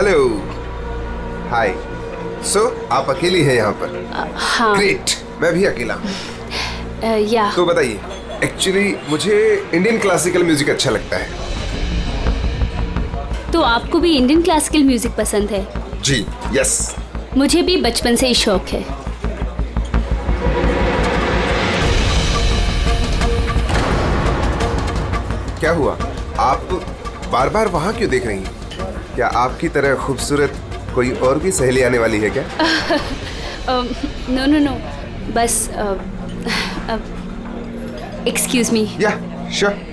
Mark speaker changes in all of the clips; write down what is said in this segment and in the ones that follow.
Speaker 1: Hello, हाय। सो आप अकेली हैं यहाँ पर?
Speaker 2: हाँ।
Speaker 1: ग्रेट, मैं भी अकेला हूँ।
Speaker 2: या
Speaker 1: तो बताइए, एक्चुअली मुझे इंडियन क्लासिकल म्यूजिक अच्छा लगता है।
Speaker 2: तो आपको भी इंडियन क्लासिकल म्यूजिक पसंद है?
Speaker 1: जी, यस।
Speaker 2: मुझे भी बचपन से ही शौक है।
Speaker 1: क्या हुआ, आप बार बार वहाँ क्यों देख रही हैं? क्या आपकी तरह खूबसूरत कोई और भी सहेली आने वाली है क्या?
Speaker 2: नो नो नो, बस एक्सक्यूज मी।
Speaker 1: या श्योर।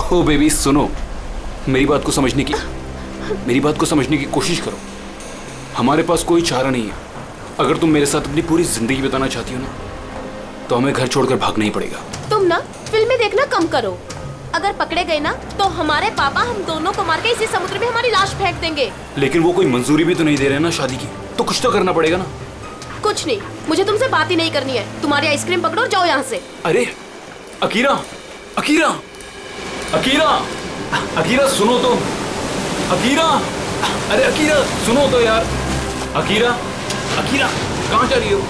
Speaker 3: ओ बेबी सुनो, मेरी बात को समझने की कोशिश करो। हमारे पास कोई चारा नहीं है। अगर तुम मेरे साथ अपनी पूरी जिंदगी बिताना चाहती हो ना, तो हमें घर छोड़कर भागना ही पड़ेगा।
Speaker 4: तुम ना फिल्में देखना कम करो। अगर पकड़े गए ना तो हमारे पापा हम दोनों को मार के इसी समुद्र में हमारी लाश फेंक देंगे।
Speaker 3: लेकिन वो कोई मंजूरी भी तो नहीं दे रहे ना शादी की, तो कुछ तो करना पड़ेगा ना।
Speaker 4: कुछ नहीं, मुझे तुमसे बात ही नहीं करनी है। तुम्हारी आइसक्रीम पकड़ो और जाओ यहाँ से।
Speaker 3: अरे अकीरा, अकीरा, अकीरा, अकीरा सुनो तो। अकीरा, अरे अकीरा सुनो तो यार। अकीरा, अकीरा कहाँ जा रही हो?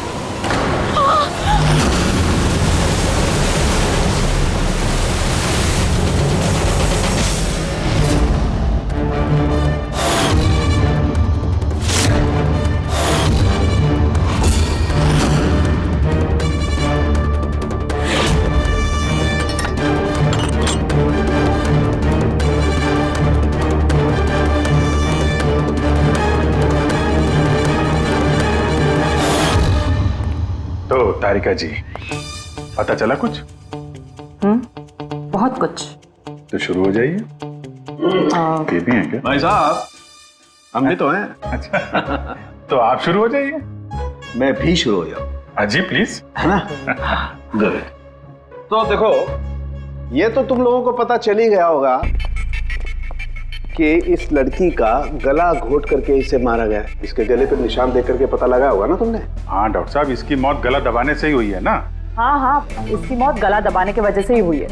Speaker 5: तो तारिका जी, पता चला कुछ?
Speaker 6: बहुत कुछ।
Speaker 5: तो शुरू हो जाइए। ये भी हैं क्या?
Speaker 7: भाई साहब, हम भी तो हैं।
Speaker 5: अच्छा तो आप शुरू हो जाइए।
Speaker 7: मैं भी शुरू हो जाऊं,
Speaker 5: अजी प्लीज।
Speaker 7: है ना? गुड। तो देखो, ये तो तुम लोगों को पता चल ही गया होगा कि इस लड़की का गला घोट करके इसे मारा गया। इसके गले पर निशान देख करके पता लगा होगा ना तुमने?
Speaker 5: हाँ डॉक्टर साहब, इसकी मौत गला दबाने से ही हुई है ना?
Speaker 6: हाँ, इसकी मौत गला दबाने की वजह से ही हुई है,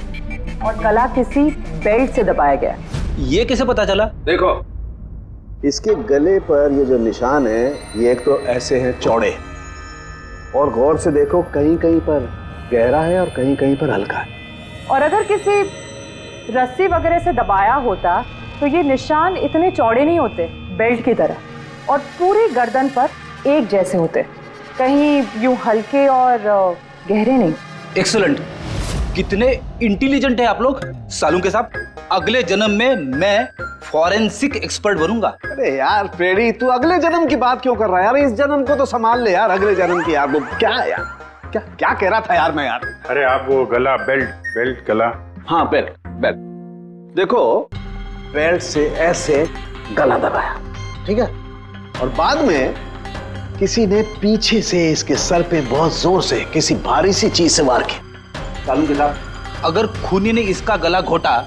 Speaker 6: और गला किसी बेल्ट से दबाया गया।
Speaker 8: ये कैसे पता चला?
Speaker 7: देखो, इसके गले पर ये जो निशान है, ये एक तो ऐसे हैं चौड़े, और गौर से देखो कहीं कहीं पर गहरा है और कहीं कहीं पर हल्का है।
Speaker 6: और अगर किसी रस्सी वगैरह से दबाया होता तो ये निशान इतने चौड़े नहीं होते, बेल्ट की तरह, और पूरी गर्दन पर एक जैसे होते, कहीं यूं हल्के और गहरे नहीं।
Speaker 8: एक्सीलेंट, कितने इंटेलिजेंट है आप लोग। सालू के साहब, अगले जन्म में मैं फॉरेंसिक एक्सपर्ट बनूंगा।
Speaker 7: अरे यार प्रेडी, तू अगले जन्म की बात क्यों कर रहा है यार? इस जन्म को तो संभाल ले यार, अगले जन्म की यार। वो क्या है यार, क्या क्या कह रहा था यार मैं यार?
Speaker 5: अरे आप वो गला, बेल्ट गला।
Speaker 7: हाँ बेल्ट। देखो, बेल्ट से ऐसे गला दबाया, ठीक है, और बाद में किसी ने पीछे से इसके सर पे बहुत जोर से किसी भारी सी चीज से वार किया। सालू के साहब,
Speaker 8: अगर खूनी ने इसका गला घोटा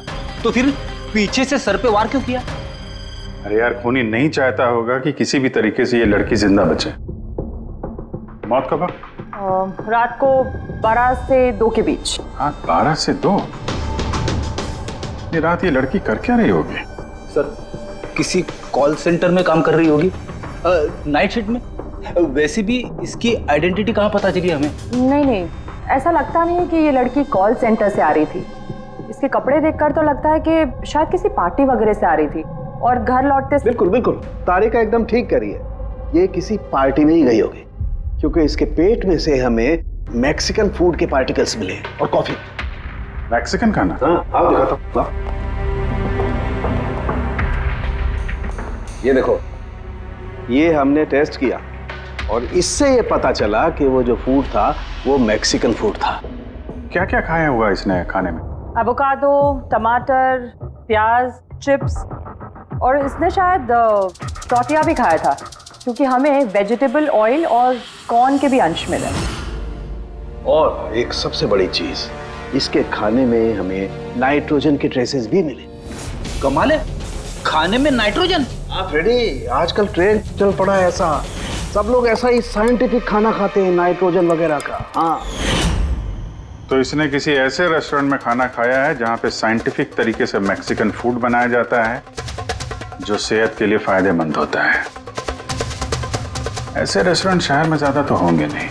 Speaker 8: तो फिर पीछे से सर पे वार क्यों किया?
Speaker 5: अरे यार, खूनी नहीं चाहता होगा कि किसी भी तरीके से ये लड़की जिंदा बचे। मौत कब?
Speaker 6: रात को 12 से 2 के बीच।
Speaker 5: हाँ, 12 से 2। ये रात ये लड़की कर क्या रही होगी?
Speaker 8: सर, किसी कॉल सेंटर में काम कर रही होगी, नाइट शिफ्ट में। वैसे भी इसकी आइडेंटिटी कहाँ पता चली हमें?
Speaker 6: नहीं, ऐसा लगता नहीं है कि ये लड़की कॉल सेंटर से आ रही थी। इसके कपड़े देखकर तो लगता है कि शायद किसी पार्टी वगैरह से आ रही थी, और घर लौटते।
Speaker 7: बिल्कुल तारिका एकदम ठीक करी है। ये किसी पार्टी में ही गई होगी, क्योंकि इसके पेट में से हमें मैक्सिकन फूड के पार्टिकल्स मिले और कॉफी।
Speaker 5: मैक्सिकन खाना?
Speaker 7: हाँ, आओ दिखाता हूँ। ये देखो, ये हमने टेस्ट किया और इससे ये पता चला कि वो जो फूड था वो मैक्सिकन फूड था।
Speaker 5: क्या क्या खाया हुआ इसने खाने में?
Speaker 6: एवोकाडो, टमाटर, प्याज, चिप्स और इसने शायद टॉर्टिया भी खाया था, क्योंकि हमें वेजिटेबल ऑयल और कॉर्न के भी अंश मिले।
Speaker 7: और एक सबसे बड़ी चीज, इसके खाने में हमें नाइट्रोजन के ट्रेसेस भी मिले।
Speaker 8: कमाल है, खाने में नाइट्रोजन।
Speaker 7: हाँ फ्रेडी, आजकल ट्रेंड चल पड़ा है ऐसा, सब लोग ऐसा ही साइंटिफिक खाना खाते हैं, नाइट्रोजन वगैरह का। हाँ,
Speaker 5: तो इसने किसी ऐसे रेस्टोरेंट में खाना खाया है जहां पे साइंटिफिक तरीके से मैक्सिकन फूड बनाया जाता है जो सेहत के लिए फायदेमंद होता है। ऐसे रेस्टोरेंट शहर में ज्यादा तो होंगे नहीं।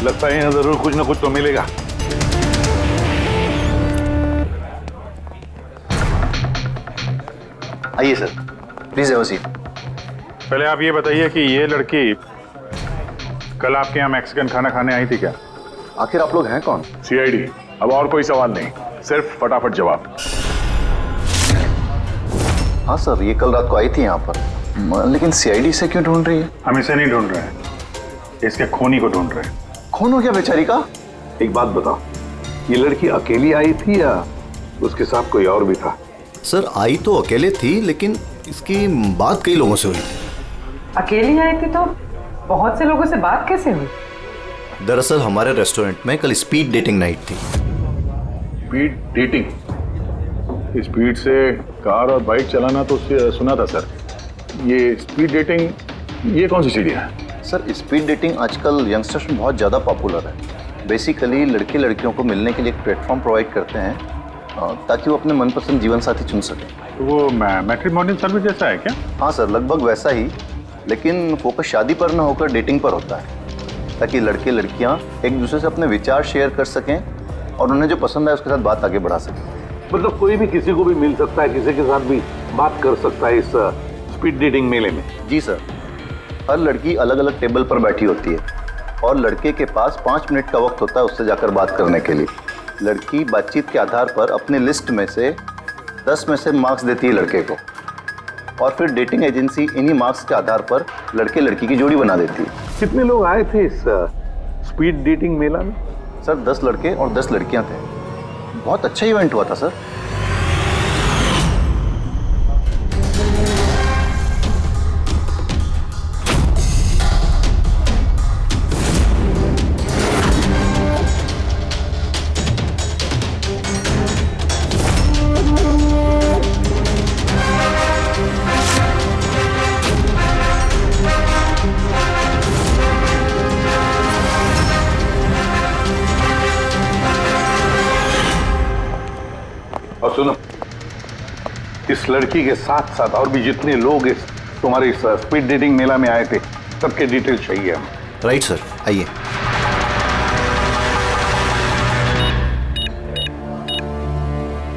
Speaker 9: लगता है यहाँ जरूर कुछ ना कुछ तो मिलेगा।
Speaker 10: आइए sir, please have a seat.
Speaker 5: पहले आप ये बताइए कि ये लड़की कल आपके यहाँ मैक्सिकन खाना खाने आई थी क्या?
Speaker 10: आखिर आप लोग हैं कौन?
Speaker 9: सीआईडी। अब और कोई सवाल नहीं, सिर्फ फटाफट जवाब।
Speaker 10: हाँ सर, ये कल रात को आई थी यहाँ पर, लेकिन सीआईडी से क्यों ढूंढ रही है?
Speaker 5: हम इसे नहीं ढूंढ रहे हैं, इसके खूनी को ढूंढ रहे हैं।
Speaker 10: खून हो गया बेचारी का?
Speaker 9: एक बात बताओ, ये लड़की अकेली आई थी या उसके साथ कोई और भी था?
Speaker 10: सर, आई तो अकेले थी, लेकिन इसकी बात कई लोगों से हुई थी।
Speaker 6: अकेली आई थी तो बहुत से लोगों से बात कैसे हुई?
Speaker 10: दरअसल हमारे रेस्टोरेंट में कल स्पीड डेटिंग नाइट थी।
Speaker 9: Speed dating? स्पीड से कार और बाइक चलाना तो सुना था सर। ये स्पीड डेटिंग, ये कौन सी चीज़ है?
Speaker 10: सर, स्पीड डेटिंग आजकल यंगस्टर्स में बहुत ज़्यादा पॉपुलर है। बेसिकली लड़के लड़कियों को मिलने के लिए एक प्लेटफॉर्म प्रोवाइड करते हैं ताकि वो अपने मनपसंद जीवन साथी चुन सकें।
Speaker 5: तो वो मैट्रिमोनियल सर्विस जैसा है क्या?
Speaker 10: हाँ सर, लगभग वैसा ही, लेकिन फोकस शादी पर न होकर डेटिंग पर होता है, ताकि लड़के लड़कियाँ एक दूसरे से अपने विचार शेयर कर सकें और उन्हें जो पसंद है उसके साथ बात आगे बढ़ा सकें।
Speaker 9: मतलब कोई भी किसी को भी मिल सकता है, किसी के साथ भी बात कर सकता है इस स्पीड डेटिंग मेले में?
Speaker 10: जी सर, हर लड़की अलग अलग टेबल पर बैठी होती है और लड़के के पास 5 मिनट का वक्त होता है उससे जाकर बात करने के लिए। लड़की बातचीत के आधार पर अपने लिस्ट में से 10 में से मार्क्स देती है लड़के को, और फिर डेटिंग एजेंसी इन्हीं मार्क्स के आधार पर लड़के लड़की की जोड़ी बना देती है।
Speaker 9: कितने लोग आए थे इस स्पीड डेटिंग मेला में?
Speaker 10: सर, 10 लड़के और 10 लड़कियां थे। बहुत अच्छा इवेंट हुआ था सर।
Speaker 9: और सुनो, इस लड़की के साथ साथ और भी जितने लोग इस तुम्हारे इस स्पीड डेटिंग मेला में आए थे, सबके डिटेल चाहिए हमें।
Speaker 10: राइट सर, आइए।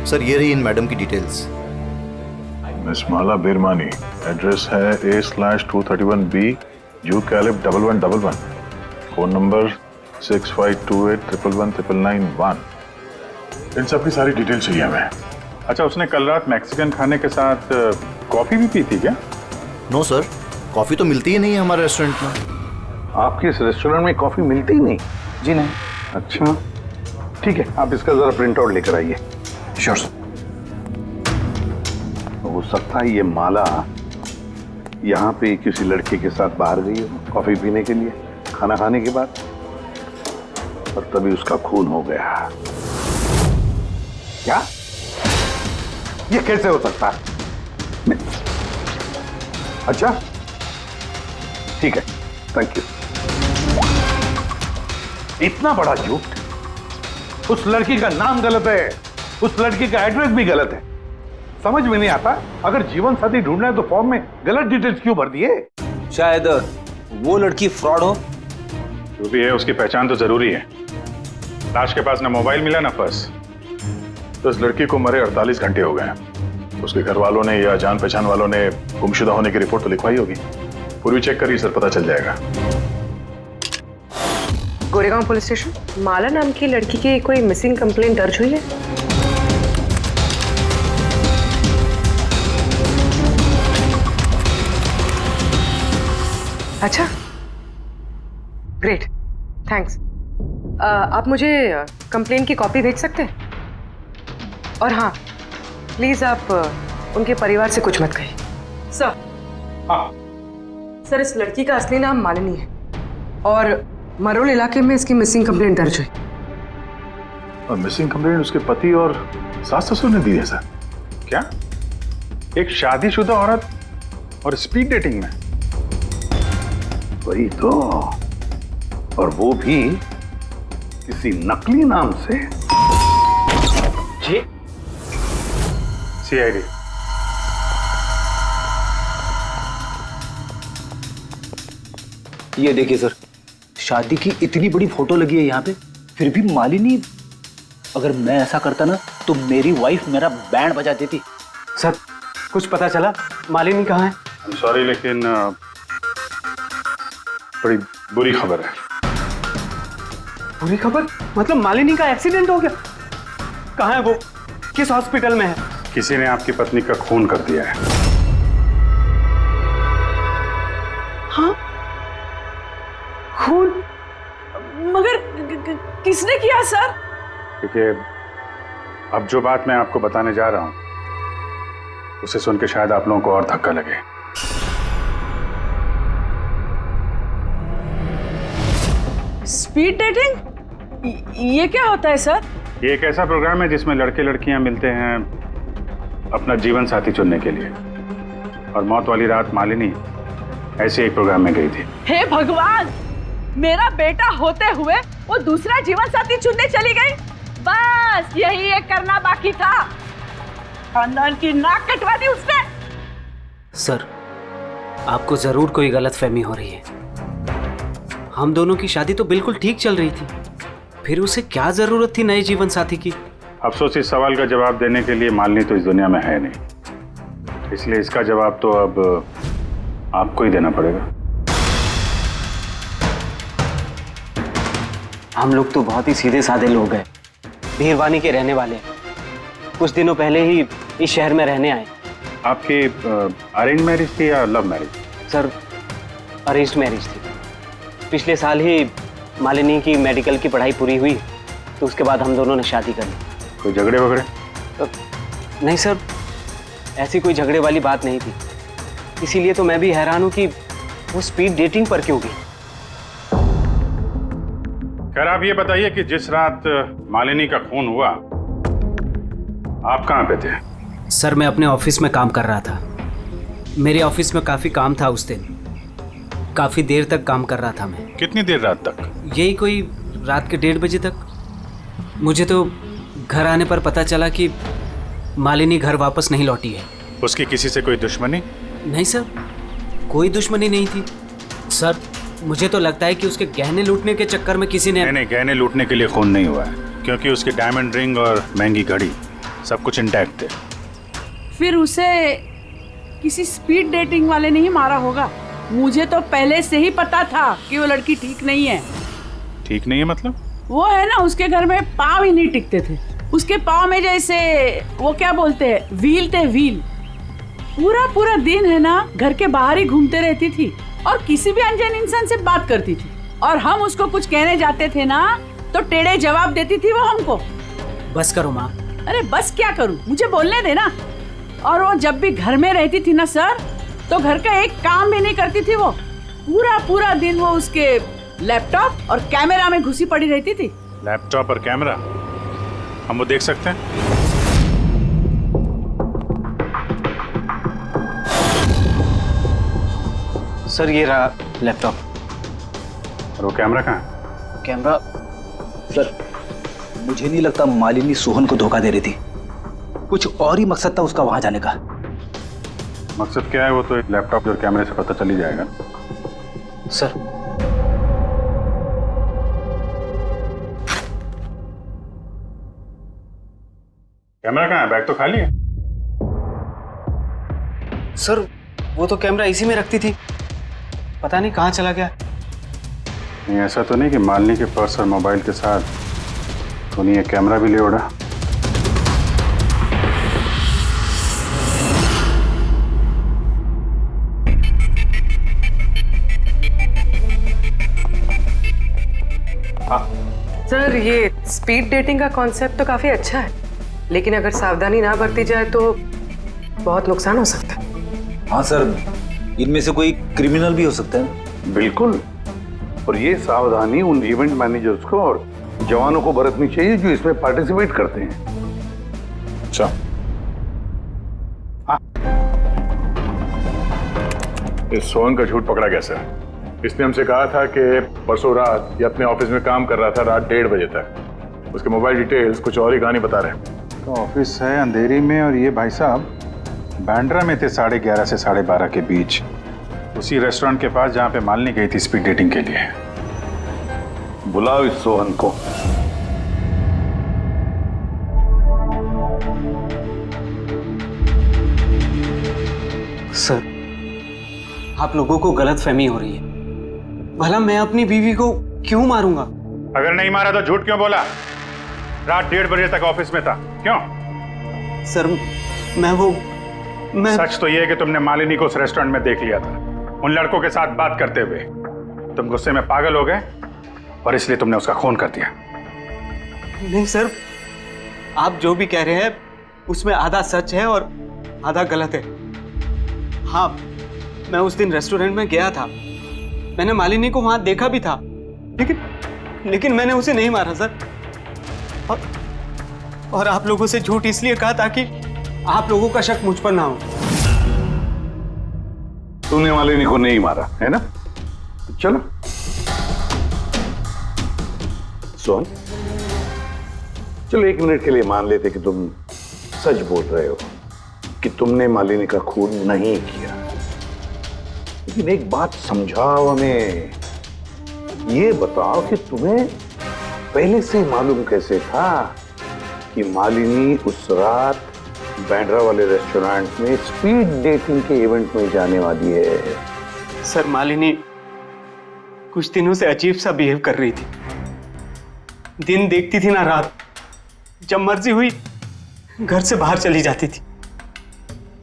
Speaker 10: सर, ये रही इन मैडम की डिटेल्स।
Speaker 9: मिस माला बिरमानी, एड्रेस है A/231B यू कैलिप 1111, फोन नंबर 6528119991। इन सब की सारी डिटेल चाहिए हमें।
Speaker 5: अच्छा, उसने कल रात मैक्सिकन खाने के साथ कॉफी भी पी थी क्या?
Speaker 10: नो सर, कॉफ़ी तो मिलती ही नहीं है हमारे रेस्टोरेंट में।
Speaker 9: आपके इस रेस्टोरेंट में कॉफी मिलती ही नहीं?
Speaker 10: जी नहीं।
Speaker 9: अच्छा, ठीक है, आप इसका जरा प्रिंट आउट लेकर आइए।
Speaker 10: Sure sir.
Speaker 9: हो सकता है ये माला यहाँ पे किसी लड़के के साथ बाहर गई हो कॉफी पीने के लिए खाना खाने के बाद, और तभी उसका खून हो गया। क्या? ये कैसे हो सकता है? अच्छा, ठीक है, थैंक यू। इतना बड़ा झूठ! उस लड़की का नाम गलत है, उस लड़की का एड्रेस भी गलत है। समझ में नहीं आता, अगर जीवन साथी ढूंढना है तो फॉर्म में गलत डिटेल्स क्यों भर दिए?
Speaker 8: शायद वो लड़की फ्रॉड हो।
Speaker 5: जो भी है उसकी पहचान तो जरूरी है। लाश के पास ना मोबाइल मिला ना पर्स, तो इस लड़की को मरे 48 घंटे हो गए। उसके घर वालों ने या जान पहचान वालों ने गुमशुदा होने की रिपोर्ट तो लिखवाई होगी। पूरी चेक करिए सर, पता चल जाएगा।
Speaker 6: गोरेगांव पुलिस स्टेशन, माला नाम की लड़की की कोई मिसिंग कंप्लेंट दर्ज हुई है? अच्छा, ग्रेट, थैंक्स। आप मुझे कंप्लेंट की कॉपी भेज सकते हैं? और हाँ, प्लीज आप उनके परिवार से कुछ मत कहिए। सर,
Speaker 9: हाँ,
Speaker 6: सर इस लड़की का असली नाम मालिनी है और मरोल इलाके में इसकी मिसिंग कंप्लेंट दर्ज हुई।
Speaker 5: और मिसिंग कंप्लेंट उसके पति और सास ससुर ने दी है सर? क्या एक शादीशुदा औरत और स्पीड डेटिंग में? वही तो, और वो भी किसी नकली नाम से।
Speaker 8: जी
Speaker 5: सीआईडी।
Speaker 8: ये देखिए सर, शादी की इतनी बड़ी फोटो लगी है यहाँ पे, फिर भी मालिनी। अगर मैं ऐसा करता ना तो मेरी वाइफ मेरा बैंड बजा देती।
Speaker 11: सर कुछ पता चला मालिनी कहाँ है?
Speaker 5: I'm sorry, लेकिन बड़ी बुरी खबर है।
Speaker 11: बुरी खबर? मतलब मालिनी का एक्सीडेंट हो गया? कहाँ है वो? किस हॉस्पिटल में है?
Speaker 5: किसी ने आपकी पत्नी का खून कर दिया है।
Speaker 6: हाँ? खून? मगर किसने किया सर?
Speaker 5: क्योंकि अब जो बात मैं आपको बताने जा रहा हूं उसे सुन के शायद आप लोगों को और धक्का लगे।
Speaker 6: Speed dating? ये क्या होता है सर?
Speaker 5: ये एक ऐसा प्रोग्राम है जिसमें लड़के लड़कियां मिलते हैं अपना जीवन साथी चुनने के लिए। और मौत वाली रात मालिनी ऐसे एक प्रोग्राम में गई थी।
Speaker 6: हे भगवान, मेरा बेटा होते हुए वो दूसरा जीवन साथी चुनने चली गई। बस यही एक करना बाकी था। खानदान की नाक कटवा दी उसने।
Speaker 11: सर आपको जरूर कोई गलतफहमी हो रही है। हम दोनों की शादी तो बिल्कुल ठीक चल रही थी, फिर उसे क्या जरूरत थी नए जीवन साथी की?
Speaker 5: अफसोस इस सवाल का जवाब देने के लिए मालिनी तो इस दुनिया में है नहीं, इसलिए इसका जवाब तो अब आपको ही देना पड़ेगा।
Speaker 11: हम लोग तो बहुत ही सीधे साधे लोग हैं, भीरवानी के रहने वाले हैं। कुछ दिनों पहले ही इस शहर में रहने आए।
Speaker 5: आपकी अरेंज मैरिज थी या love marriage?
Speaker 11: Sir arranged marriage थी। पिछले साल ही मालिनी की मेडिकल की पढ़ाई पूरी हुई तो उसके बाद हम दोनों ने शादी कर ली।
Speaker 5: कोई झगड़े वगड़े?
Speaker 11: नहीं सर, ऐसी कोई झगड़े वाली बात नहीं थी। इसीलिए तो मैं भी हैरान हूं कि वो स्पीड डेटिंग पर क्यों गई।
Speaker 5: खैर आप ये बताइए कि जिस रात मालिनी का खून हुआ आप कहाँ पे थे?
Speaker 11: सर मैं अपने ऑफिस में काम कर रहा था। मेरे ऑफिस में काफ़ी काम था उस दिन। काफ़ी देर तक काम कर रहा था मैं।
Speaker 5: कितनी देर रात तक?
Speaker 11: यही कोई रात के 1:30 बजे तक। मुझे तो घर आने पर पता चला कि मालिनी घर वापस नहीं लौटी है।
Speaker 5: उसकी किसी से कोई दुश्मनी?
Speaker 11: नहीं सर, कोई दुश्मनी नहीं थी। सर मुझे तो लगता है कि उसके गहने लूटने के चक्कर में किसी ने...
Speaker 5: नहीं, गहने लूटने के लिए खून नहीं हुआ है, क्योंकि उसके डायमंड रिंग और महंगी घड़ी सब कुछ इंटैक्ट थे।
Speaker 6: फिर उसे किसी स्पीड डेटिंग वाले ने ही मारा होगा। मुझे तो पहले से ही पता था कि वो लड़की ठीक नहीं है।
Speaker 5: ठीक नहीं है मतलब?
Speaker 6: वो है ना, उसके घर में पाँव ही नहीं टिकते थे। उसके पाँव में जैसे वो क्या बोलते हैं, व्हील थे, व्हील। पूरा दिन है ना घर के बाहर ही घूमते रहती थी और किसी भी अनजान इंसान से बात करती थी। और हम उसको कुछ कहने जाते थे ना तो टेढ़े जवाब देती थी वो हमको।
Speaker 11: बस करो माँ।
Speaker 6: अरे बस क्या करूं, मुझे बोलने देना। और वो जब भी घर में रहती थी ना सर, तो घर का एक काम भी नहीं करती थी। वो पूरा दिन वो उसके लैपटॉप और कैमरा में घुसी पड़ी रहती थी।
Speaker 5: लैपटॉप और कैमरा हम वो देख सकते हैं?
Speaker 11: सर ये रहा लैपटॉप।
Speaker 5: और वो कैमरा कहाँ है?
Speaker 11: कैमरा?
Speaker 8: सर मुझे नहीं लगता मालिनी सोहन को धोखा दे रही थी। कुछ और ही मकसद था उसका वहां जाने का।
Speaker 5: मकसद क्या है वो तो एक लैपटॉप और कैमरे से पता चल ही जाएगा।
Speaker 11: सर
Speaker 5: कैमरा कहाँ है? बैग तो खाली है।
Speaker 11: सर वो तो कैमरा इसी में रखती थी, पता नहीं कहाँ चला गया।
Speaker 5: नहीं, ऐसा तो नहीं कि मालिनी के पर्स और मोबाइल के साथ तो नहीं ये कैमरा भी ले उड़ा?
Speaker 6: सर ये स्पीड डेटिंग का कॉन्सेप्ट तो काफी अच्छा है, लेकिन अगर सावधानी ना बरती जाए तो बहुत नुकसान हो सकता है।
Speaker 8: हाँ सर, इनमें से कोई क्रिमिनल भी हो सकता है।
Speaker 9: बिल्कुल, और ये सावधानी उन इवेंट मैनेजर्स को और जवानों को बरतनी चाहिए जो इसमें पार्टिसिपेट करते हैं।
Speaker 5: अच्छा,
Speaker 9: इस सोहन का झूठ पकड़ा कैसे? इसने हमसे कहा था कि परसों रात ये अपने ऑफिस में काम कर रहा था रात 1:30 बजे तक। उसके मोबाइल डिटेल्स कुछ और ही कहानी बता रहे हैं।
Speaker 5: तो ऑफिस है अंधेरी में और ये भाई साहब बांद्रा में थे 11:30 से 12:30 के बीच, उसी रेस्टोरेंट के पास जहां पे मालिनी गई थी स्पीड डेटिंग के लिए।
Speaker 9: बुलाओ इस सोहन को।
Speaker 11: सर आप लोगों को गलतफहमी हो रही है। भला मैं अपनी बीवी को क्यों मारूंगा?
Speaker 5: अगर नहीं मारा तो झूठ क्यों बोला? रात 1:30 बजे तक ऑफिस में था, क्यों?
Speaker 11: सर मैं
Speaker 5: सच तो ये है कि तुमने मालिनी को उस रेस्टोरेंट में देख लिया था उन लड़कों के साथ बात करते हुए। तुम गुस्से में पागल हो गए और इसलिए तुमने उसका खून कर दिया।
Speaker 11: नहीं सर, आप जो भी कह रहे हैं उसमें आधा सच है और आधा गलत है। हाँ, मैं उस दिन रेस्टोरेंट में गया था, मैंने मालिनी को वहां देखा भी था, लेकिन मैंने उसे नहीं मारा सर। और आप लोगों से झूठ इसलिए कहा ताकि आप लोगों का शक मुझ पर ना हो।
Speaker 9: तूने मालिनी को नहीं मारा है ना? चलो सोहन, चलो 1 मिनट के लिए मान लेते कि तुम सच बोल रहे हो कि तुमने मालिनी का खून नहीं किया, लेकिन एक बात समझाओ हमें। ये बताओ कि तुम्हें पहले से मालूम कैसे था कि मालिनी उस रात बांद्रा वाले रेस्टोरेंट में स्पीड डेटिंग के इवेंट में जाने वाली है?
Speaker 11: सर मालिनी कुछ दिनों से अजीब सा बिहेव कर रही थी, दिन देखती थी ना रात। जब मर्जी हुई घर से बाहर चली जाती थी।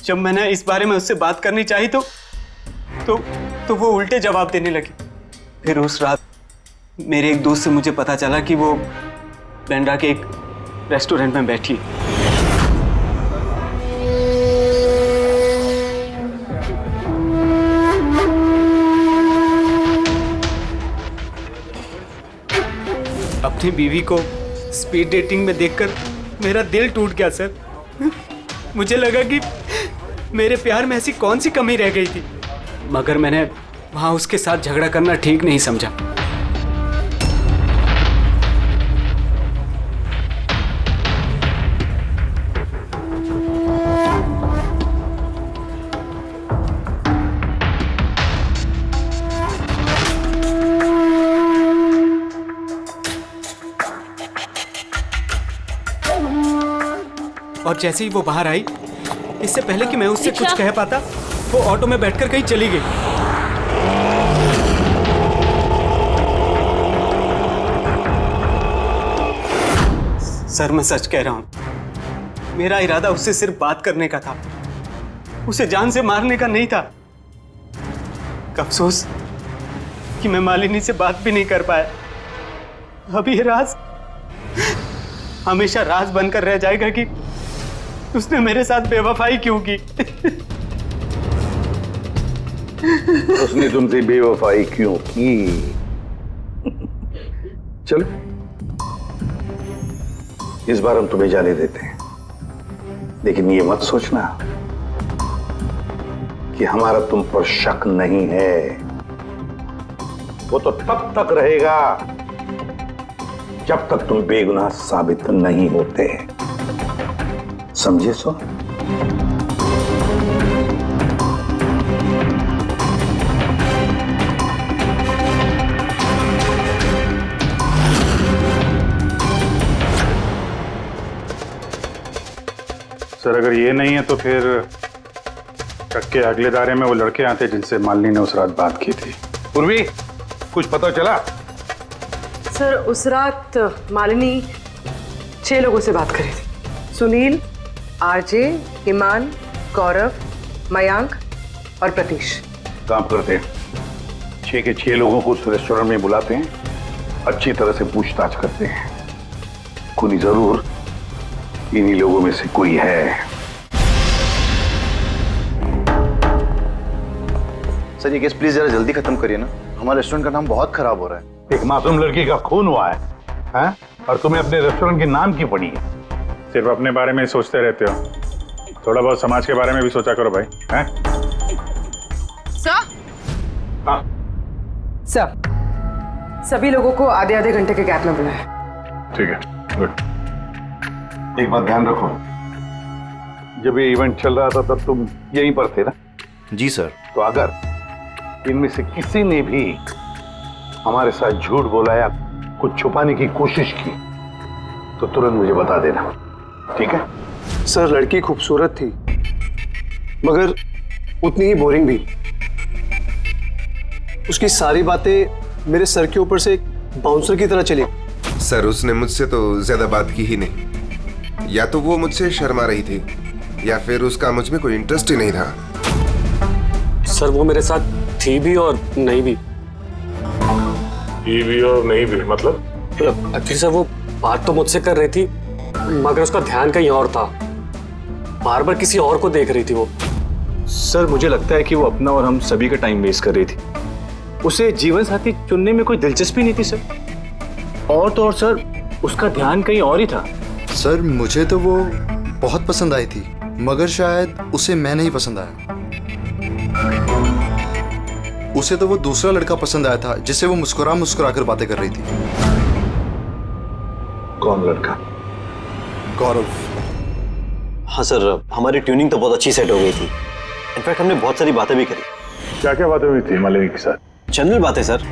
Speaker 11: जब मैंने इस बारे में उससे बात करनी चाहिए तो वो उल्टे जवाब देने लगी। फिर उस रात मेरे एक दोस्त से मुझे पता चला कि वो बांद्रा के एक रेस्टोरेंट में बैठी है। अपनी बीवी को स्पीड डेटिंग में देखकर मेरा दिल टूट गया सर। मुझे लगा कि मेरे प्यार में ऐसी कौन सी कमी रह गई थी, मगर मैंने वहां उसके साथ झगड़ा करना ठीक नहीं समझा। और जैसे ही वो बाहर आई, इससे पहले कि मैं उससे कुछ कह पाता, वो ऑटो में बैठकर कहीं चली गई। सर मैं सच कह रहा हूं, मेरा इरादा उससे सिर्फ बात करने का था, उसे जान से मारने का नहीं था। अफसोस कि मैं मालिनी से बात भी नहीं कर पाया। अब ये राज हमेशा राज बनकर रह जाएगा कि उसने मेरे साथ बेवफाई क्यों की।
Speaker 9: उसने तुमसे बेवफाई क्यों की? चलो इस बार हम तुम्हें जाने देते हैं, लेकिन ये मत सोचना कि हमारा तुम पर शक नहीं है। वो तो तब तक रहेगा जब तक तुम बेगुनाह साबित नहीं होते। समझे सो?
Speaker 5: सर अगर ये नहीं है तो फिर ट्रक के अगले दायरे में वो लड़के आते जिनसे मालिनी ने उस रात बात की थी।
Speaker 9: पूर्वी, कुछ पता चला?
Speaker 6: सर उस रात मालिनी 6 लोगों से बात करी थी। सुनील, आरजे, ईमान, गौरव, मयांक और प्रतीश।
Speaker 9: काम करते हैं, 6 के 6 लोगों को उस रेस्टोरेंट में बुलाते हैं, अच्छी तरह से पूछताछ करते हैं। खूनी जरूर इन्हीं लोगों में से कोई है।
Speaker 10: सर ये केस प्लीज जरा जल्दी खत्म करिए ना, हमारे रेस्टोरेंट का नाम बहुत खराब हो रहा है।
Speaker 9: एक मासूम लड़की का खून हुआ है, हैं? और तुम्हें अपने रेस्टोरेंट के नाम की पड़ी है।
Speaker 5: सिर्फ अपने बारे में ही सोचते रहते हो, थोड़ा बहुत समाज के बारे में भी सोचा करो भाई। हैं?
Speaker 6: सर,
Speaker 5: हाँ
Speaker 6: सर, सभी लोगों को आधे आधे घंटे के गैप में बुलाएं।
Speaker 5: ठीक है, गुड।
Speaker 9: एक बात ध्यान रखो, जब ये इवेंट चल रहा था तब तुम यहीं पर थे ना?
Speaker 10: जी सर।
Speaker 9: तो अगर इनमें से किसी ने भी हमारे साथ झूठ बोला या कुछ छुपाने की कोशिश की तो तुरंत मुझे बता देना, ठीक है?
Speaker 11: सर लड़की खूबसूरत थी मगर उतनी ही बोरिंग भी। उसकी सारी बातें मेरे सर के ऊपर से एक बाउंसर की तरह चली।
Speaker 1: सर उसने मुझसे तो ज्यादा बात की ही नहीं, या तो वो मुझसे शर्मा रही थी या फिर उसका मुझ में कोई इंटरेस्ट ही नहीं था।
Speaker 11: सर वो मेरे साथ थी भी और नहीं भी।
Speaker 9: थी भी और नहीं भी मतलब?
Speaker 11: एक्चुअली सर वो बात तो मुझसे कर रही थी मगर उसका ध्यान कहीं और था, बार बार किसी और को देख रही थी वो।
Speaker 8: सर मुझे लगता है कि वो अपना और हम सभी का टाइम वेस्ट कर रही थी। उसे जीवन साथी चुनने में कोई दिलचस्पी नहीं थी सर। और तो और सर उसका ध्यान कहीं और ही था।
Speaker 12: सर मुझे तो वो बहुत पसंद आई थी मगर शायद उसे मैं नहीं पसंद आया। उसे तो वो दूसरा लड़का पसंद आया था जिससे वो मुस्कुरा मुस्कुरा कर बातें कर रही थी।
Speaker 9: कौन लड़का?
Speaker 12: गौरव।
Speaker 13: हाँ सर, हमारी ट्यूनिंग तो बहुत अच्छी सेट हो गई थी। इनफैक्ट हमने बहुत सारी बातें भी करी।
Speaker 9: क्या क्या बातें हुई थी मालिनी के साथ?
Speaker 13: जनरल बातें sir,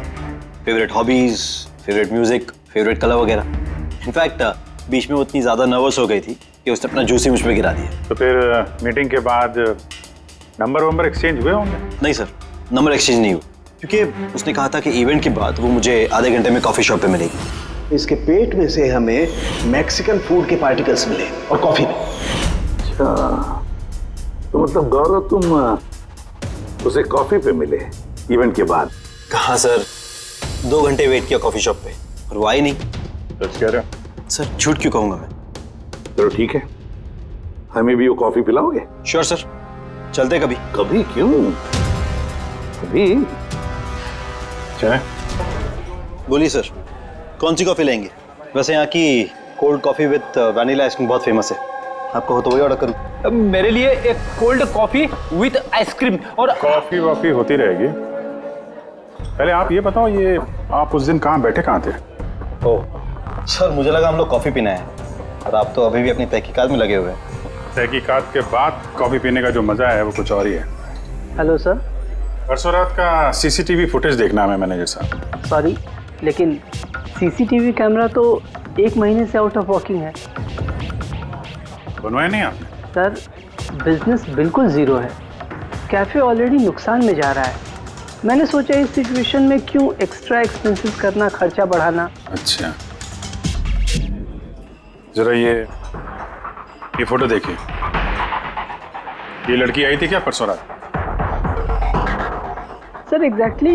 Speaker 13: favourite hobbies, favourite music, favourite colour वगैरह। इनफैक्ट बीच में वो इतनी ज्यादा नर्वस हो गई थी कि उसने अपना जूस ही मुझ पे गिरा दिया।
Speaker 5: तो फिर मीटिंग के बाद नंबर एक्सचेंज हुए होंगे?
Speaker 13: नहीं सर, नंबर एक्सचेंज नहीं हुआ क्योंकि उसने कहा था कि इवेंट के बाद वो मुझे आधे घंटे में कॉफी शॉप पे मिलेगी।
Speaker 7: इसके पेट में से हमें मैक्सिकन फूड के पार्टिकल्स मिले और कॉफी में।
Speaker 9: अच्छा, तो मतलब गौरव तुम उसे कॉफी पे मिले इवेंट के बाद?
Speaker 13: कहाँ सर, 2 घंटे वेट किया कॉफी शॉप पे और वो आई नहीं।
Speaker 5: सच कह रहे हो?
Speaker 13: सर झूठ क्यों कहूँगा मैं।
Speaker 9: चलो ठीक है, हमें भी वो कॉफी पिलाओगे?
Speaker 13: श्योर सर, चलते कभी।
Speaker 9: कभी क्यों, कभी
Speaker 5: चले।
Speaker 13: बोलिए सर, कौन सी कॉफी लेंगे? वैसे यहाँ की cold coffee with vanilla ice cream बहुत फेमस है, आपको हो तो वही ऑर्डर करूँ।
Speaker 8: मेरे लिए एक कोल्ड कॉफी विद आइसक्रीम। और
Speaker 5: कॉफी वॉफी होती रहेगी, पहले आप ये बताओ, ये आप उस दिन कहाँ बैठे कहाँ थे?
Speaker 13: ओह सर, मुझे लगा हम लोग कॉफी पीना है और आप तो अभी भी अपनी तहकीकात में लगे हुए हैं।
Speaker 5: तहकीकात के बाद कॉफी पीने का जो मजा है वो कुछ और ही है।
Speaker 11: Hello sir.
Speaker 5: परसों रात का सीसीटीवी फुटेज देखना है मैनेजर साहब।
Speaker 11: सॉरी लेकिन सीसीटीवी कैमरा तो 1 महीने से आउट ऑफ वर्किंग है।
Speaker 5: बनवाया नहीं आपने?
Speaker 11: सर बिजनेस बिल्कुल जीरो है, कैफे ऑलरेडी नुकसान में जा रहा है। मैंने सोचा इस सिचुएशन में क्यों एक्स्ट्रा एक्सपेंसेस करना, खर्चा बढ़ाना।
Speaker 5: अच्छा, जरा ये फोटो देखिए, ये लड़की आई थी क्या परसों रात?
Speaker 11: सर एग्जैक्टली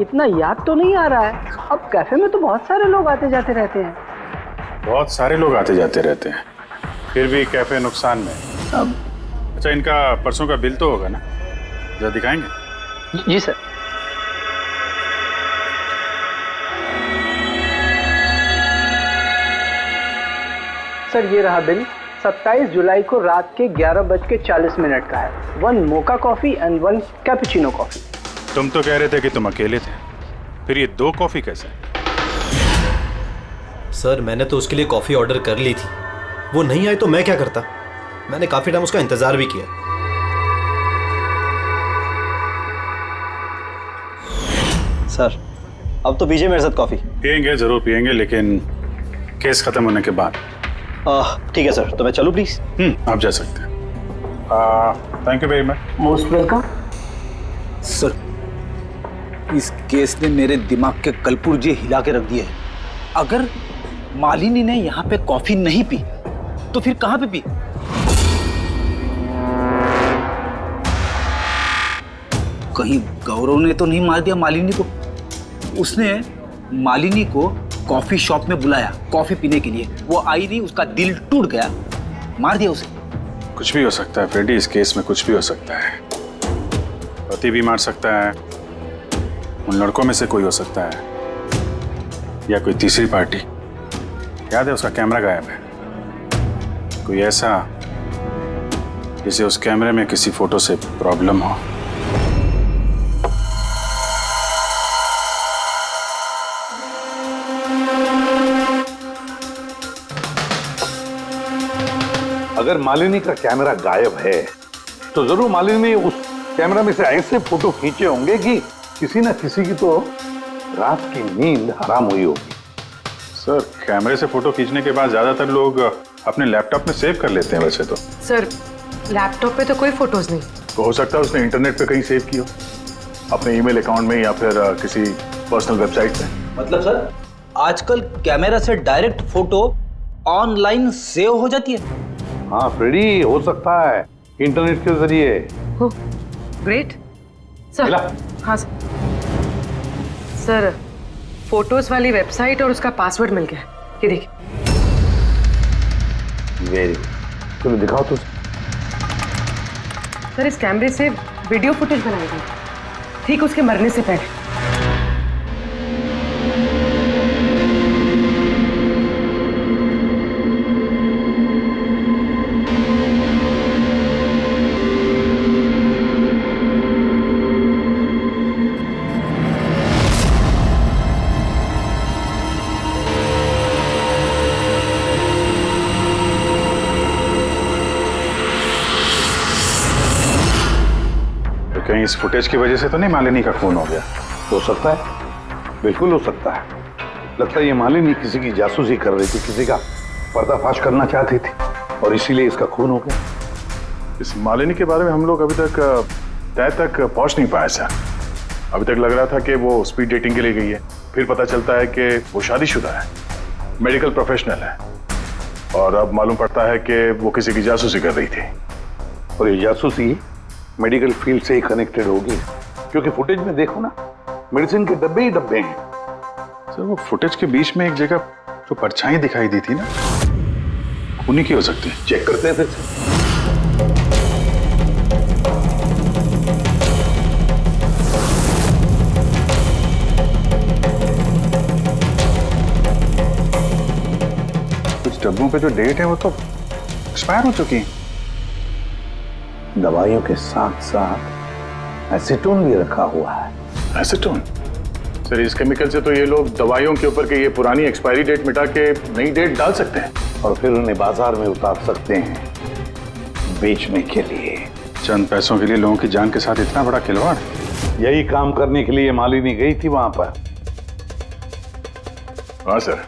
Speaker 11: इतना याद तो नहीं आ रहा है। अब कैफे में तो बहुत सारे लोग आते जाते रहते हैं।
Speaker 5: बहुत सारे लोग आते जाते रहते हैं, फिर भी कैफे नुकसान में। अच्छा, इनका परसों का बिल तो होगा ना, जरा दिखाएंगे?
Speaker 11: जी सर। सर ये रहा बिल। 27 जुलाई को रात के 11:40 का है। 1 mocha coffee and 1 cappuccino coffee.
Speaker 5: तुम तो कह रहे थे कि तुम अकेले थे, फिर ये 2 कॉफी कैसे?
Speaker 12: सर मैंने तो उसके लिए कॉफी ऑर्डर कर ली थी, वो नहीं आई तो मैं क्या करता। मैंने काफी टाइम उसका इंतजार भी किया।
Speaker 13: सर अब तो पीजिए मेरे साथ कॉफी।
Speaker 5: पियेंगे, जरूर पियेंगे, लेकिन केस खत्म होने के बाद।
Speaker 13: ठीक है सर, तो मैं चलूं प्लीज?
Speaker 5: आप जा सकते हैं। Thank you very much.
Speaker 8: Most welcome. Sir, इस केस ने मेरे दिमाग के कलपुर्जे हिला के रख दिए हैं। अगर मालिनी ने यहाँ पे कॉफी नहीं पी तो फिर कहाँ पे पी? कहीं गौरव ने तो नहीं मार दिया मालिनी को? उसने मालिनी को कॉफी शॉप में बुलाया कॉफी पीने के लिए, वो आई नहीं, उसका दिल टूट गया, मार दिया उसे।
Speaker 5: कुछ भी हो सकता है फ्रेडी, इस केस में कुछ भी हो सकता है। पति भी मार सकता है, उन लड़कों में से कोई हो सकता है, या कोई तीसरी पार्टी। याद है उसका कैमरा गायब है, कोई ऐसा जिसे उस कैमरे में किसी फोटो से प्रॉब्लम हो।
Speaker 9: अगर मालिनी का कैमरा गायब है तो जरूर मालिनी ने उस कैमरा में से ऐसे फोटो खींचे होंगे कि किसी न किसी की तो रात की नींद हराम हुई होगी।
Speaker 5: सर, कैमरे से फोटो खींचने के बाद ज्यादातर लोग अपने लैपटॉप में सेव कर लेते हैं वैसे तो।
Speaker 6: सर, लैपटॉप पे तो कोई फोटोज नहीं।
Speaker 5: तो हो सकता है उसने इंटरनेट पे कहीं सेव की हो, अपने ईमेल अकाउंट में या फिर किसी पर्सनल वेबसाइट पे।
Speaker 8: मतलब सर, आजकल कैमरा से डायरेक्ट फोटो ऑनलाइन सेव हो जाती है?
Speaker 9: हाँ फ्रेडी, हो सकता है इंटरनेट के जरिए।
Speaker 6: Great sir. हाँ सर। सर, फोटोज वाली वेबसाइट और उसका पासवर्ड मिल गया, ये देखिए।
Speaker 9: वेरी, चलो दिखाओ तो।
Speaker 6: सर, इस कैमरे से वीडियो फुटेज बनाई गई ठीक उसके मरने से पहले।
Speaker 5: कहीं इस फुटेज की वजह से तो नहीं मालिनी का खून हो गया?
Speaker 9: हो सकता है, बिल्कुल हो सकता है। लगता है ये मालिनी किसी की जासूसी कर रही थी, किसी का पर्दाफाश करना चाहती थी और इसीलिए इसका खून हो गया।
Speaker 5: इस मालिनी के बारे में हम लोग अभी तक तय तक पहुंच नहीं पाए सर। अभी तक लग रहा था कि वो स्पीड डेटिंग के लिए गई है, फिर पता चलता है कि वो शादीशुदा है, मेडिकल प्रोफेशनल है, और अब मालूम पड़ता है कि वो किसी की जासूसी कर रही थी।
Speaker 9: और ये जासूसी मेडिकल फील्ड से ही कनेक्टेड होगी, क्योंकि फुटेज में देखो ना, मेडिसिन के डब्बे ही डब्बे हैं।
Speaker 5: सर, वो फुटेज के बीच में एक जगह जो परछाई दिखाई दी थी ना, खूनी की हो सकती है।
Speaker 9: चेक करते हैं फिर से।
Speaker 5: कुछ डब्बों पे जो डेट है वो तो एक्सपायर हो चुकी है।
Speaker 9: दवाइयों के साथ साथ एसीटोन भी रखा हुआ है।
Speaker 5: एसीटोन? सर, इस केमिकल से तो ये लोग दवाइयों के ऊपर के ये पुरानी एक्सपायरी डेट मिटा के नई डेट डाल सकते हैं
Speaker 9: और फिर उन्हें बाजार में उतार सकते हैं बेचने के लिए।
Speaker 5: चंद पैसों के लिए लोगों की जान के साथ इतना बड़ा खिलवाड़?
Speaker 9: यही काम करने के लिए मालिनी गई थी वहां पर।
Speaker 5: हाँ सर,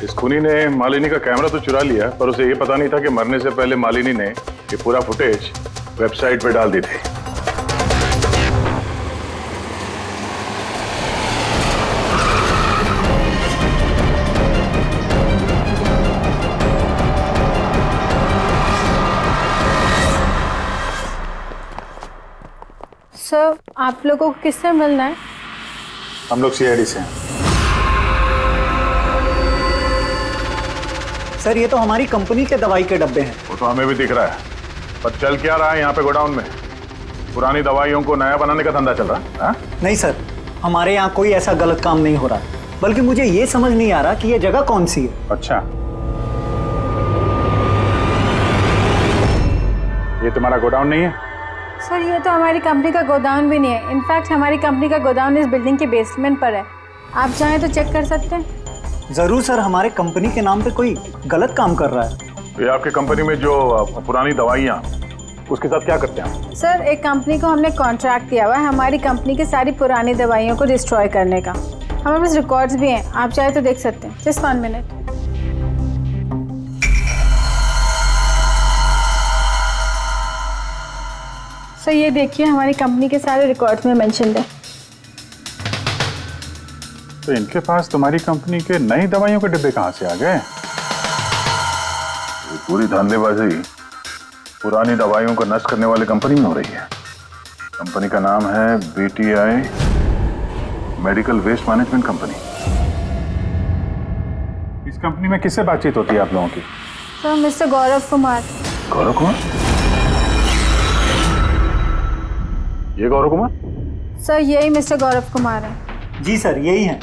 Speaker 5: इस खूनी ने मालिनी का कैमरा तो चुरा लिया, पर उसे ये पता नहीं था कि मरने से पहले मालिनी ने ये पूरा फुटेज वेबसाइट पे डाल दी थी।
Speaker 14: सर, आप लोगों को किससे मिलना है?
Speaker 5: हम लोग सीआईडी से हैं।
Speaker 8: सर, ये तो हमारी कंपनी के दवाई के डब्बे हैं।
Speaker 5: वो तो हमें भी दिख रहा है, पर चल क्या रहा है यहाँ पे गोडाउन में? पुरानी दवाइयों को नया बनाने का धंधा चल रहा है? हाँ?
Speaker 8: नहीं सर, हमारे यहाँ कोई ऐसा गलत काम नहीं हो रहा, बल्कि मुझे ये समझ नहीं आ रहा कि ये जगह कौन सी है।
Speaker 5: अच्छा, ये तुम्हारा गोडाउन नहीं है?
Speaker 14: सर, ये तो हमारी कंपनी का गोदाम भी नहीं है। इनफैक्ट हमारी कंपनी का गोदाम इस बिल्डिंग के बेसमेंट पर है। आप चाहें तो चेक कर सकते हैं।
Speaker 8: जरूर सर, हमारे कंपनी के नाम पे कोई गलत काम कर रहा है।
Speaker 5: ये आपकी कंपनी में जो पुरानी दवाइयाँ, उसके साथ क्या करते हैं?
Speaker 14: सर, एक कंपनी को हमने कॉन्ट्रैक्ट दिया हुआ है हमारी कंपनी की सारी पुरानी दवाइयों को डिस्ट्रॉय करने का। हमारे पास रिकॉर्ड्स भी हैं, आप चाहे तो देख सकते हैं। Just 1 minute. सर ये देखिए हमारी कंपनी के सारे रिकॉर्ड्स में मेंशन है।
Speaker 5: तो इनके पास तुम्हारी कंपनी के नई दवाइयों के डिब्बे कहाँ से आ गए?
Speaker 9: ये पूरी धांधलेबाजी पुरानी दवाइयों को नष्ट करने वाली कंपनी में हो रही है। कंपनी का नाम है BTI medical waste management company.
Speaker 5: इस कंपनी में किससे बातचीत होती है आप लोगों की?
Speaker 14: Sir mister Gaurav Kumar.
Speaker 9: गौरव कुमार? ये गौरव कुमार?
Speaker 14: सर यही मिस्टर गौरव कुमार है।
Speaker 11: जी सर यही है।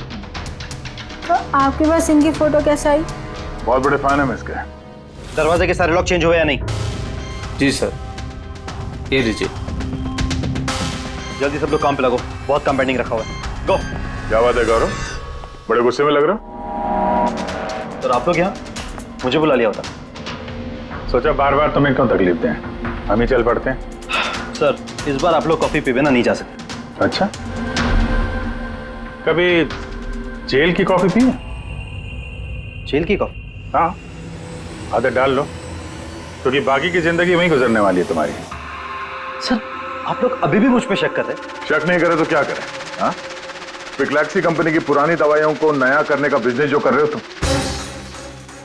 Speaker 14: तो आपके पास इनकी फोटो कैसे आई?
Speaker 9: बहुत बड़े फैन है इसके।
Speaker 13: दरवाजे के सारे लॉक चेंज हुए या नहीं?
Speaker 3: जी सर, ये लीजिए।
Speaker 13: जल्दी सब लोग काम पे लगो, बहुत काम पेंडिंग रखा हुआ है। गो।
Speaker 9: क्या बात है गौरव, बड़े गुस्से में लग रहे हो?
Speaker 13: तो आप लोग यहाँ मुझे बुला लिया होता।
Speaker 5: सोचा बार बार तुम्हें क्यों तकलीफ दें, हम ही चल पड़ते हैं।
Speaker 13: सर इस बार आप लोग कॉफी पी बिना नहीं जा सकते।
Speaker 5: अच्छा, कभी जेल की कॉफी पी है?
Speaker 13: जेल की कॉफी?
Speaker 5: हाँ, आदत डाल लो, क्योंकि बाकी की जिंदगी वहीं गुजरने वाली है तुम्हारी।
Speaker 13: सर आप लोग अभी भी मुझ पे शक कर रहे हैं?
Speaker 9: शक नहीं करे तो क्या करें? हाँ, पिक्लैक्सी कंपनी की पुरानी दवाइयों को नया करने का बिजनेस जो कर रहे हो तुम।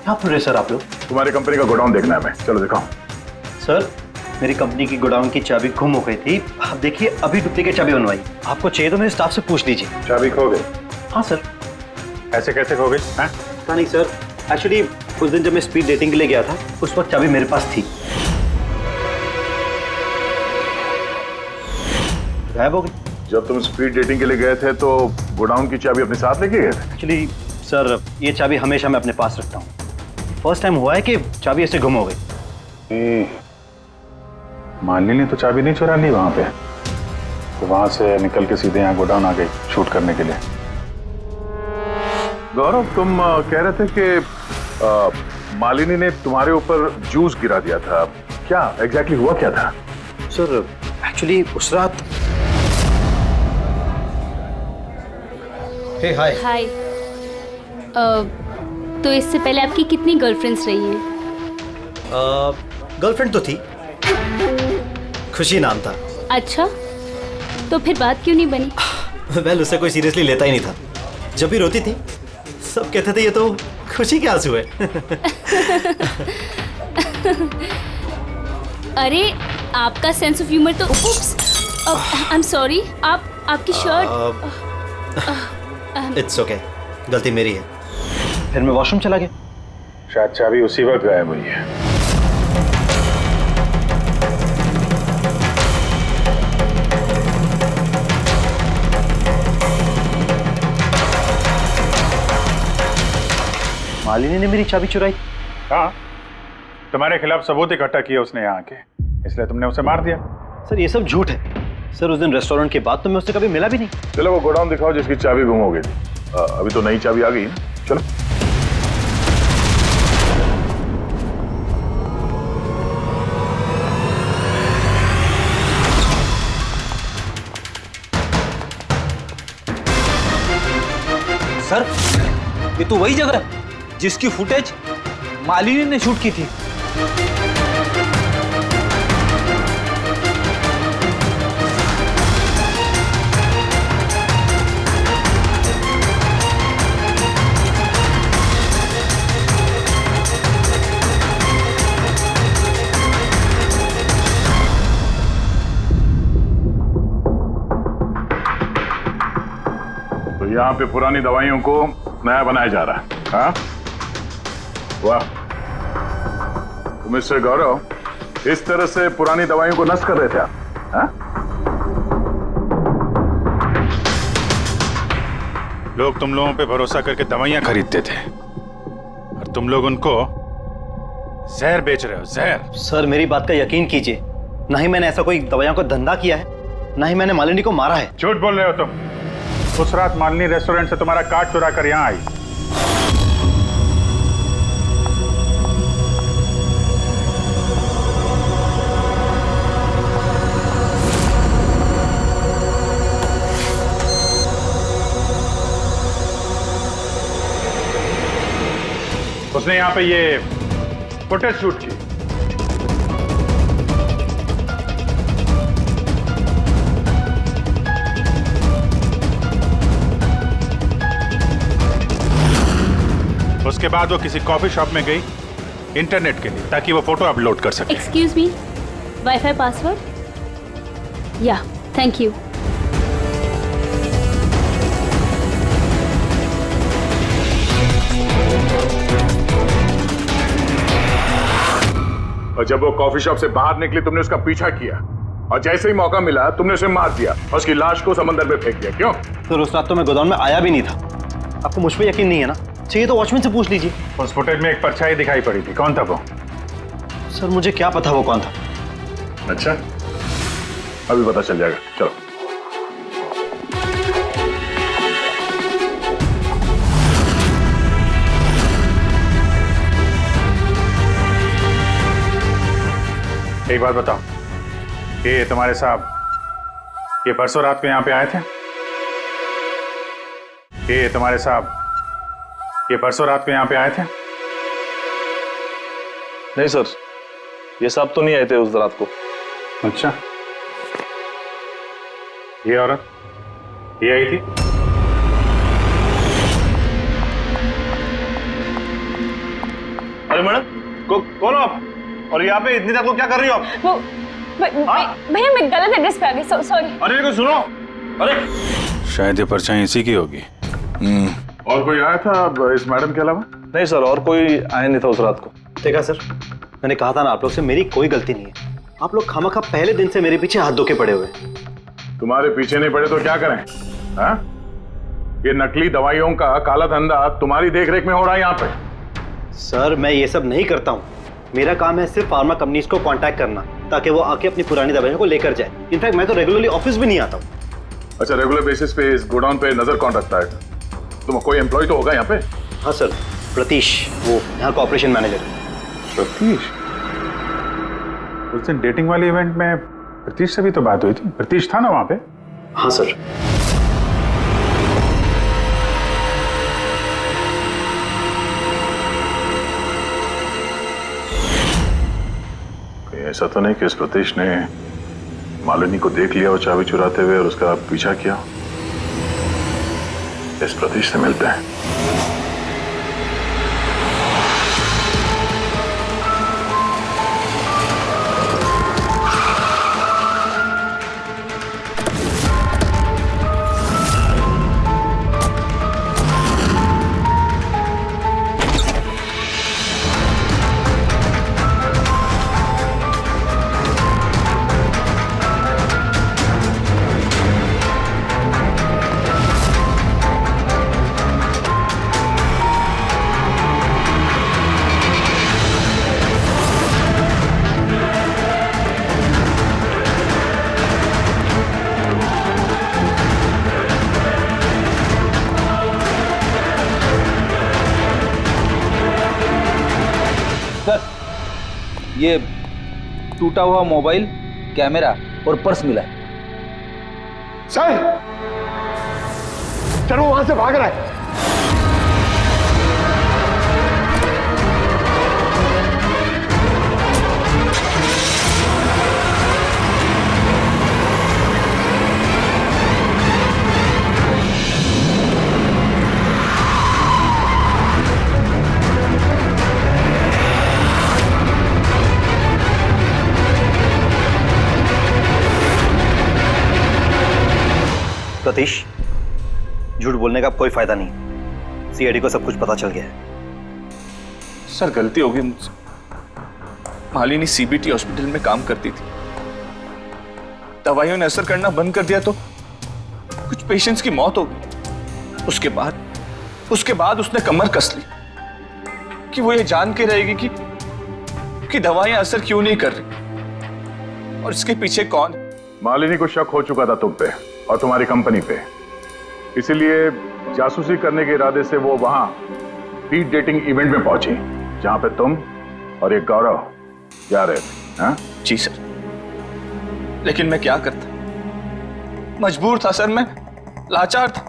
Speaker 13: क्या बोल रहे सर आप लोग?
Speaker 9: तुम्हारी कंपनी का गोडाउन देखना है हमें, चलो दिखाओ।
Speaker 13: सर मेरी कंपनी की गोडाउन की चाबी गुम हो गई थी, आप देखिए अभी डुप्लीकेट चाबी बनवाई। आपको चाहिए तो मेरे स्टाफ से पूछ लीजिए।
Speaker 5: चाबी खो गई?
Speaker 13: हाँ सर।
Speaker 5: ऐसे कैसे खो गई?
Speaker 13: पता नहीं सर, एक्चुअली उस दिन जब मैं स्पीड डेटिंग के लिए गया था उस वक्त चाबी मेरे पास थी, गायब हो गई।
Speaker 9: जब तुम स्पीड डेटिंग के लिए गए थे तो गोडाउन की चाबी अपने साथ लेके गए थे?
Speaker 13: एक्चुअली सर ये चाबी हमेशा मैं अपने पास रखता हूँ। फर्स्ट टाइम हुआ है कि चाबी ऐसे गुम हो गई।
Speaker 5: मालिनी ने तो चाबी नहीं चुरा ली वहां पे, तो वहां से निकल के सीधे यहाँ गोडाउन आ गई शूट करने के लिए।
Speaker 9: गौरव तुम कह रहे थे कि मालिनी ने तुम्हारे ऊपर जूस गिरा दिया था, क्या एग्जैक्टली हुआ क्या था?
Speaker 13: सर एक्चुअली उस रात।
Speaker 12: हे हाय।
Speaker 2: हाय। तो इससे पहले आपकी कितनी गर्लफ्रेंड्स रही हैं?
Speaker 12: गर्लफ्रेंड तो थी, खुशी नाम था।
Speaker 2: अच्छा, तो फिर बात क्यों नहीं बनी?
Speaker 12: वेल उसे कोई सीरियसली लेता ही नहीं था। जब भी रोती थी सब कहते थे ये तो खुशी के आंसू है।
Speaker 2: अरे आपका सेंस ऑफ ह्यूमर तो आई एम सॉरी, आपकी शर्ट।
Speaker 12: इट्स ओके, गलती मेरी है।
Speaker 13: फिर मैं वॉशरूम चला गया,
Speaker 5: शायद चाबी उसी वक्त गायब हुई है।
Speaker 13: मालिनी ने मेरी चाबी चुराई?
Speaker 5: हाँ, तुम्हारे खिलाफ सबूत इकट्ठा किया उसने यहाँ के, इसलिए तुमने उसे मार दिया।
Speaker 13: सर ये सब झूठ है। सर उस दिन रेस्टोरेंट के बाद तो मैं उससे कभी मिला भी नहीं।
Speaker 9: चलो वो गोडाउन दिखाओ जिसकी चाबी गुम हो गई थी। अभी तो नई चाबी आ गई है, चलो।
Speaker 8: सर ये तो वही जगह है जिसकी फुटेज मालिनी ने शूट की थी।
Speaker 9: तो यहाँ पे पुरानी दवाइयों को नया बनाया जा रहा है। हाँ वाह, तो मिस्टर गौरव इस तरह से पुरानी दवाइयों को नष्ट कर रहे थे आप? हाँ?
Speaker 5: लोग तुम लोगों पे भरोसा करके दवाइयां खरीदते थे और तुम लोग उनको जहर बेच रहे हो, जहर।
Speaker 13: सर मेरी बात का यकीन कीजिए, ना ही मैंने ऐसा कोई दवाइयों का धंधा किया है, ना ही मैंने मालिनी को मारा है।
Speaker 5: झूठ बोल रहे हो तुम। उस रात मालिनी रेस्टोरेंट से तुम्हारा कार्ड चुरा कर यहाँ आई। उसने यहाँ पे ये फुटेज शूट की। उसके बाद वो किसी कॉफी शॉप में गई इंटरनेट के लिए, ताकि वो फोटो अपलोड कर सके।
Speaker 2: Excuse me, wifi password? या, थैंक यू।
Speaker 9: और जब वो कॉफी शॉप से बाहर निकली तुमने उसका पीछा किया और जैसे ही मौका मिला तुमने उसे मार दिया और उसकी लाश को समंदर में फेंक दिया। क्यों?
Speaker 13: सर उस रात तो मैं गोदाम में आया भी नहीं था। आपको मुझ पर यकीन नहीं है ना? चाहिए तो वॉचमैन से पूछ लीजिए।
Speaker 5: उस फुटेज में एक परछाई दिखाई पड़ी थी, कौन था वो?
Speaker 13: सर मुझे क्या पता वो कौन था।
Speaker 9: अच्छा, अभी पता चल जाएगा, चलो।
Speaker 5: एक बात बताओ, ये तुम्हारे साहब ये परसों रात को यहाँ पे आए थे? ये तुम्हारे साहब ये परसों रात को यहाँ पे आए थे?
Speaker 15: नहीं सर, ये साहब तो नहीं आए थे उस रात को।
Speaker 5: अच्छा, ये औरत ये आई थी?
Speaker 15: अरे मैडम, कौन हो आप? और यहाँ पे इतनी रात को क्या कर रही हो आप?
Speaker 16: वो भैया मैं गलत एड्रेस पे आ गई, सॉरी।
Speaker 15: अरे को सुनो, अरे
Speaker 5: शायद ये परछाई इसी की होगी।
Speaker 9: और कोई आया था इस मैडम के अलावा?
Speaker 15: नहीं सर, और कोई आया नहीं था उस रात को।
Speaker 13: देखा सर, मैंने कहा था ना आप लोग से मेरी कोई गलती नहीं है। आप लोग खामखा पहले दिन से मेरे पीछे हाथ धो के पड़े हुए।
Speaker 9: तुम्हारे पीछे नहीं पड़े तो क्या करें? हाँ? ये नकली दवाइयों का काला धंधा तुम्हारी देखरेख में हो रहा है यहाँ पे।
Speaker 13: सर मैं ये सब नहीं करता हूँ। मेरा काम है सिर्फ फार्मा कंपनीज को कांटेक्ट करना, ताकि वो आके अपनी पुरानी दवाइयों को लेकर जाए। इनफैक्ट मैं तो रेगुलरली ऑफिस भी नहीं आता हूँ।
Speaker 9: अच्छा, रेगुलर बेसिस पे इस गोडाउन पे नजर कौन रखता है? तुम कोई एम्प्लॉय तो होगा यहाँ पे?
Speaker 13: हाँ सर, प्रतीश, वो यहाँ का ऑपरेशन मैनेजर।
Speaker 5: प्रतीश? उस दिन डेटिंग वाले इवेंट में प्रतीश से भी तो बात हुई थी। प्रतीश था ना वहाँ पे?
Speaker 13: हाँ सर।
Speaker 9: ऐसा तो नहीं कि इस प्रतीश ने मालिनी को देख लिया और चाबी चुराते हुए और उसका पीछा किया? इस प्रतीश से मिलते हैं।
Speaker 8: ये टूटा हुआ मोबाइल, कैमरा और पर्स मिला है।
Speaker 7: सर, चलो वहां से भाग रहा है।
Speaker 13: सतीश, झूठ बोलने का कोई फायदा नहीं। सीआईडी को सब कुछ पता चल गया है।
Speaker 15: सर गलती हो गई मुझसे। मालिनी सीबीटी हॉस्पिटल में काम करती थी। दवाइयों ने असर करना बंद कर दिया तो कुछ पेशेंट्स की मौत हो गई। उसके बाद उसने कमर कस ली कि वो ये जान के रहेगी कि दवाइयां असर क्यों नहीं कर रही और इसके पीछे कौन।
Speaker 9: मालिनी को शक हो चुका था तुम पे और तुम्हारी कंपनी पे, इसीलिए जासूसी करने के इरादे से वो वहां स्पीड डेटिंग इवेंट में पहुंची जहां पे तुम और एक गौरव जा रहे थे। हाँ?
Speaker 15: जी सर, लेकिन मैं क्या करता, मजबूर था सर, मैं लाचार था।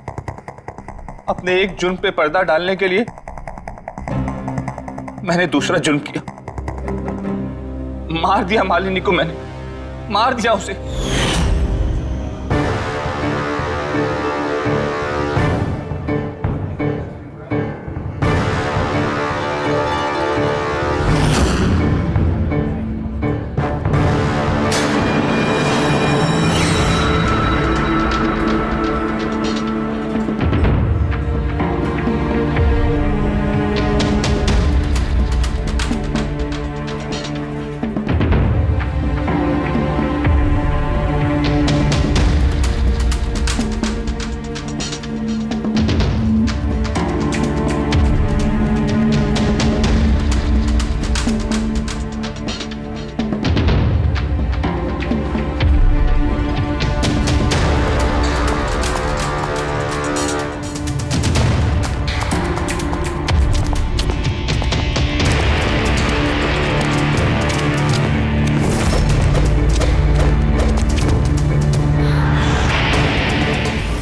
Speaker 15: अपने एक जुर्म पे पर्दा डालने के लिए मैंने दूसरा जुर्म किया। मार दिया मालिनी को, मैंने मार दिया उसे।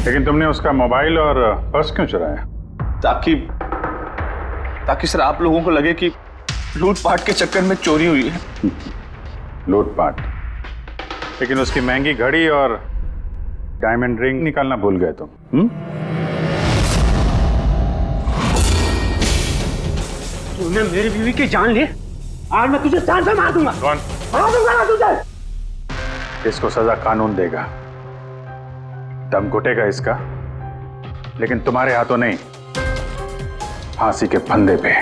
Speaker 5: लेकिन तुमने उसका मोबाइल और पर्स क्यों चुराया?
Speaker 15: ताकि सर आप लोगों को लगे कि लूटपाट के चक्कर में चोरी हुई है।
Speaker 5: लूटपाट? लेकिन उसकी महंगी घड़ी और डायमंड रिंग निकालना भूल गए तुम।
Speaker 11: तूने मेरी बीवी की जान ली, आज मैं तुझे जान से मार दूंगा।
Speaker 5: कौन?
Speaker 11: मार दूंगा ना तुझे।
Speaker 5: इसको सजा कानून देगा, दम घुटेगा इसका, लेकिन तुम्हारे हाथों नहीं, फांसी के फंदे पे।